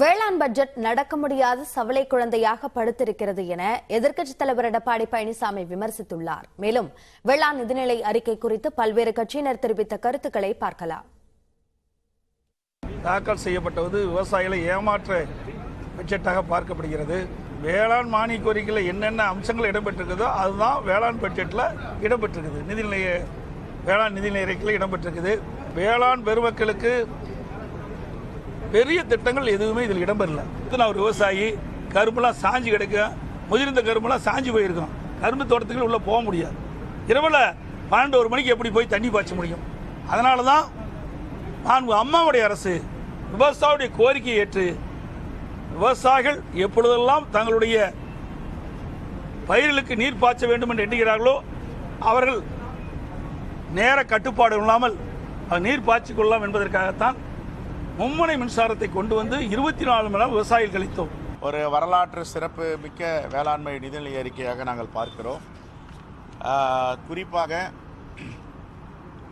வேளாண் பட்ஜெட் நடக்க முடியாத சவலை குழந்தையாக படுத்திருக்கிறது என எதிர்க்கட்சித் தலைவர் எடப்பாடி பழனிசாமி விமர்சித்துள்ளார். மேலும் வேளாண் நிதிநிலை அறிக்கை குறித்து பல்வேறு கட்சியினர் தெரிவித்த கருத்துக்களை பார்க்கலாம். தாக்கல் செய்யப்பட்டது விவசாயிகளை ஏமாற்ற பட்ஜெட்டாக பார்க்கப்படுகிறது. வேளாண் மானிய கோரிக்கையில் என்னென்ன அம்சங்கள் இடம்பெற்றிருக்குதோ அதுதான் வேளாண் பட்ஜெட்டில் இடம்பெற்றிருக்குது. வேளாண் நிதிநிலை அறிக்கையில் இடம்பெற்றிருக்குது. வேளாண் பெருமக்களுக்கு பெரிய திட்டங்கள் எதுவுமே இதில் இடம்பெறல. ஒரு விவசாயி கரும்புலாம் சாஞ்சி கிடைக்கும், முதிர்ந்த கரும்புலாம் சாஞ்சி போயிருக்கும். கரும்பு தோட்டத்துக்கு உள்ள போக முடியாது. இரவில் 12 மணிக்கு எப்படி போய் தண்ணி பாய்ச்ச முடியும்? அதனால தான் அம்மாவுடைய அரசு விவசாயியுடைய கோரிக்கையை ஏற்று விவசாயிகள் எப்பொழுதெல்லாம் தங்களுடைய பயிர்களுக்கு நீர் பாய்ச்ச வேண்டும் என்று எண்ணுகிறார்களோ அவர்கள் நேர கட்டுப்பாடு இல்லாமல் நீர் பாய்ச்சிக் கொள்ளலாம் என்பதற்காகத்தான் மும்முனை மின்சாரத்தை கொண்டு வந்து 24 மணி நேரம் விவசாயிகள் கழித்தோம். ஒரு வரலாற்று சிறப்பு மிக்க வேளாண்மை நிதிநிலை அறிக்கையாக நாங்கள் பார்க்கிறோம். குறிப்பாக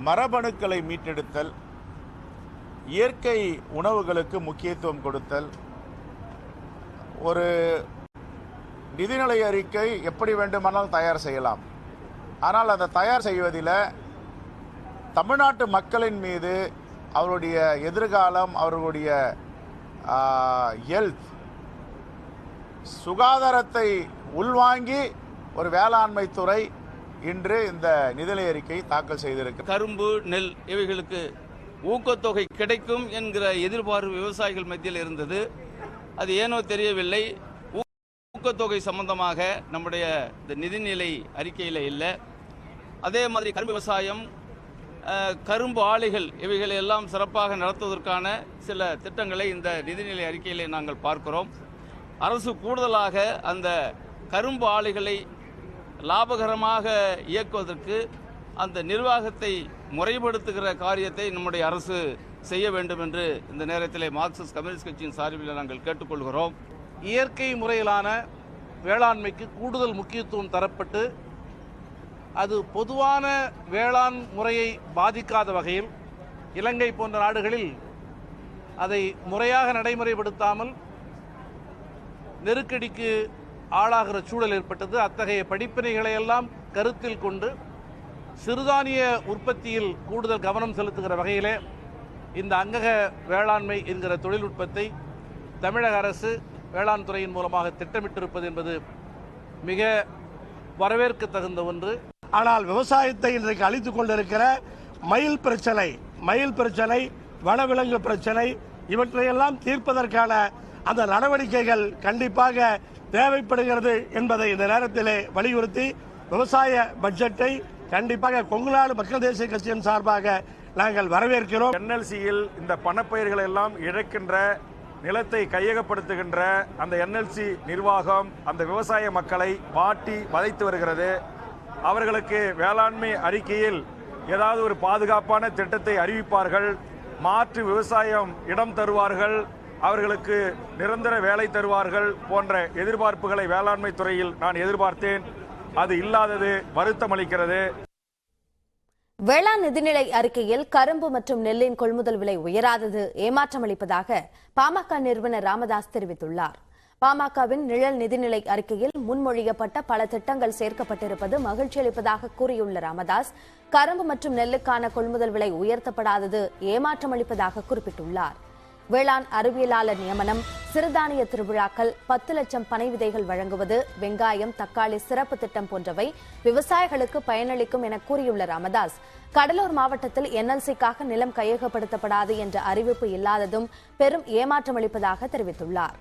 மரபணுக்களை மீட்டெடுத்தல், இயற்கை உணவுகளுக்கு முக்கியத்துவம் கொடுத்தல், ஒரு நிதிநிலை அறிக்கை எப்படி வேண்டுமானாலும் தயார் செய்யலாம். ஆனால் அந்த தயார் செய்வதில் தமிழ்நாட்டு மக்களின் மீது அவருடைய எதிர்காலம், அவர்களுடைய ஹெல்த், சுகாதாரத்தை உள்வாங்கி ஒரு வேளாண்மை துறை இன்று இந்த நிதிநிலை அறிக்கை தாக்கல் செய்திருக்கு. கரும்பு, நெல் இவைகளுக்கு ஊக்கத்தொகை கிடைக்கும் என்கிற எதிர்பார்ப்பு விவசாயிகள் மத்தியில் இருந்தது. அது ஏனோ தெரியவில்லை. ஊக்கத்தொகை சம்பந்தமாக நம்முடைய இந்த நிதிநிலை அறிக்கையில் இல்லை. அதே மாதிரி கரும்பு விவசாயம், கரும்பு ஆலைகள் இவைகளை எல்லாம் சிறப்பாக நடத்துவதற்கான சில திட்டங்களை இந்த நிதிநிலை அறிக்கையிலே நாங்கள் பார்க்கிறோம். அரசு கூடுதலாக அந்த கரும்பு ஆலைகளை லாபகரமாக இயக்குவதற்கு அந்த நிர்வாகத்தை முறைப்படுத்துகிற காரியத்தை நம்முடைய அரசு செய்ய வேண்டும் என்று இந்த நேரத்திலே மார்க்சிஸ்ட் கம்யூனிஸ்ட் கட்சியின் சார்பில் நாங்கள் கேட்டுக்கொள்கிறோம். இயற்கை முறையிலான வேளாண்மைக்கு கூடுதல் முக்கியத்துவம் தரப்பட்டு அது பொதுவான வேளாண் முறையை பாதிக்காத வகையில் இலங்கை போன்ற நாடுகளில் அதை முறையாக நடைமுறைப்படுத்தாமல் நெருக்கடிக்கு ஆளாகிற சூழல் ஏற்பட்டது. அத்தகைய படிப்பினைகளை எல்லாம் கருத்தில் கொண்டு சிறுதானிய உற்பத்தியில் கூடுதல் கவனம் செலுத்துகிற வகையிலே இந்த அங்கக வேளாண்மை என்கிற தொழில்நுட்பத்தை தமிழக அரசு வேளாண் துறையின் மூலமாக திட்டமிட்டிருப்பது என்பது மிக வரவேற்க தகுந்த ஒன்று. ஆனால் விவசாயத்தை இன்றைக்கு அழித்துக் கொண்டிருக்கிற மயில் பிரச்சனை, வனவிலங்கு பிரச்சனை, இவற்றையெல்லாம் தீர்ப்பதற்கான அந்த நடவடிக்கைகள் கண்டிப்பாக தேவைப்படுகிறது என்பதை இந்த நேரத்திலே வலியுறுத்தி விவசாய பட்ஜெட்டை கண்டிப்பாக கொங்குநாடு மக்கள் தேசிய கட்சியின் சார்பாக நாங்கள் வரவேற்கிறோம். NLCயில் இந்த பணப்பயிர்களை எல்லாம் இழக்கின்ற, நிலத்தை கையகப்படுத்துகின்ற அந்த NLC நிர்வாகம் அந்த விவசாய மக்களை வாட்டி வதைத்து வருகிறது. அவர்களுக்கு வேளாண்மை அறிக்கையில் ஏதாவது ஒரு பாதுகாப்பான திட்டத்தை அறிவிப்பார்கள், மாற்று விவசாயம் இடம் தருவார்கள், அவர்களுக்கு நிரந்தர வேலை தருவார்கள் போன்ற எதிர்பார்ப்புகளை வேளாண்மை துறையில் நான் எதிர்பார்த்தேன். அது இல்லாதது வருத்தம் அளிக்கிறது. வேளாண் நிதிநிலை அறிக்கையில் கரும்பு மற்றும் நெல்லின் கொள்முதல் விலை உயராதது ஏமாற்றம் அளிப்பதாக பாமக நிறுவனர் ராமதாஸ் தெரிவித்துள்ளார். பாமகவின் நிழல் நிதிநிலை அறிக்கையில் முன்மொழியப்பட்ட பல திட்டங்கள் சேர்க்கப்பட்டிருப்பது மகிழ்ச்சி அளிப்பதாக கூறியுள்ள ராமதாஸ், கரும்பு மற்றும் நெல்லுக்கான கொள்முதல் விலை உயர்த்தப்படாதது ஏமாற்றம் அளிப்பதாக குறிப்பிட்டுள்ளார். வேளாண் அறிவியலாளர் நியமனம், சிறுதானிய திருவிழாக்கள், 10 லட்சம் பனை விதைகள் வழங்குவது, வெங்காயம், தக்காளி சிறப்பு திட்டம் போன்றவை விவசாயிகளுக்கு பயனளிக்கும் என கூறியுள்ள ராமதாஸ், கடலூர் மாவட்டத்தில் NLCக்காக நிலம் கையகப்படுத்தப்படாது என்ற அறிவிப்பு இல்லாததும் பெரும் ஏமாற்றம் அளிப்பதாக தெரிவித்துள்ளார்.